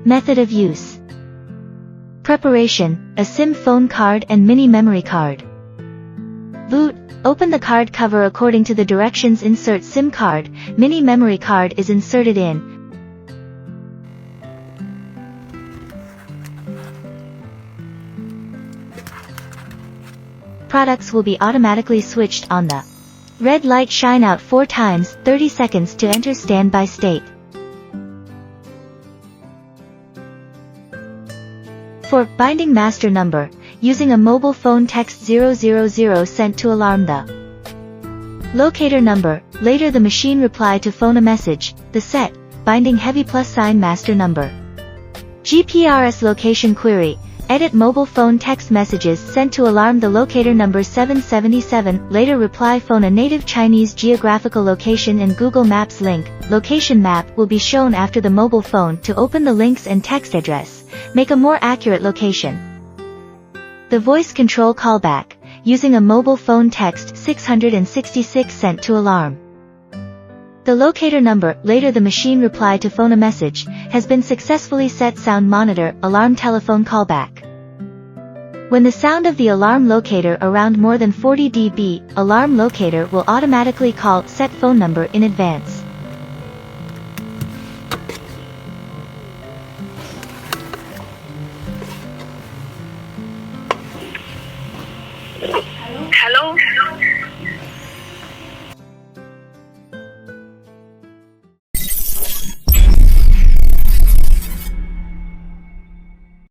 Method of use. Preparation: a SIM phone card and mini memory card. Boot: open the card cover according to the directions. Insert SIM card, mini memory card is inserted in. Products will be automatically switched on. The red light shine out 4 times, 30 seconds to enter standby state. For binding master number, using a mobile phone text 000 sent to alarm the locator number, later the machine reply to phone a message, the set, binding heavy +sign master number. GPRS location query, edit mobile phone text messages sent to alarm the locator number 777, later reply phone a native Chinese geographical location and Google Maps link, location map will be shown after the mobile phone to open the links and text address, make a more accurate location. The voice control callback, using a mobile phone text 666 sent to alarm the locator number, later the machine reply to phone a message, has been successfully set. Sound monitor, alarm telephone callback. When the sound of the alarm locator around more than 40 dB, alarm locator will automatically call set phone number in advance. Hello?